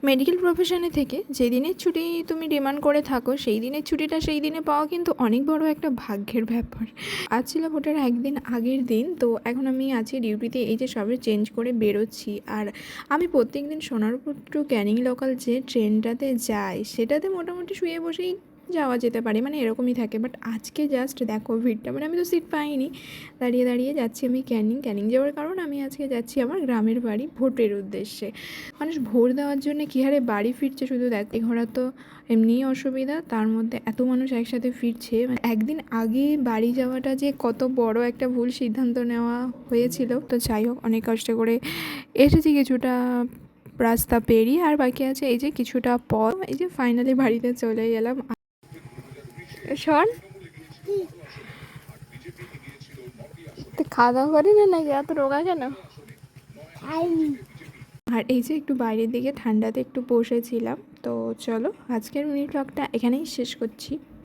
Medical প্রফেশনে থেকে যেদিনের ছুটি তুমি ডিমান্ড করে থাকো সেই দিনের ছুটিটা সেই দিনে পাওয়া কিন্তু অনেক বড় একটা ভাগ্যের ব্যাপার। আজ ছিল ভোটের একদিন আগের দিন, তো এখন আমি আছি ডিউটিতে, এই যে সবে চেঞ্জ করে বেরোচ্ছি। আর আমি প্রত্যেক দিন সোনারপুর টু ক্যানিং লোকাল যে ট্রেনটাতে যাই সেটাতে মোটামুটি শুয়ে বসেই যাওয়া যেতে পারে, মানে এরকমই থাকে। বাট আজকে জাস্ট দেখো ভিড়টা, মানে আমি তো সিট পাইনি, দাঁড়িয়ে দাঁড়িয়ে যাচ্ছি আমি ক্যানিং যাওয়ার কারণ আমি আজকে যাচ্ছি আমার গ্রামের বাড়ি ভোটের উদ্দেশ্যে। মানুষ ভোট দেওয়ার জন্য কী হারে বাড়ি ফিরছে শুধু দেখ। ঘোরা তো এমনিই অসুবিধা, তার মধ্যে এত মানুষ একসাথে ফিরছে, মানে একদিন আগে বাড়ি যাওয়াটা যে কত বড় একটা ভুল সিদ্ধান্ত নেওয়া হয়েছিল। তো যাই হোক, অনেক কষ্ট করে এসেছি কিছুটা রাস্তা পেরিয়ে, আর বাকি আছে এই যে কিছুটা পথ। এই যে ফাইনালি বাড়িতে চলে গেলাম। শোন, তো খাওয়া দাওয়া করি না নাকি, এত রোগা কেন? আর এই যে একটু বাইরের দিকে ঠান্ডাতে একটু বসেছিলাম। তো চলো আজকের মিনি ব্লগটা এখানেই শেষ করছি।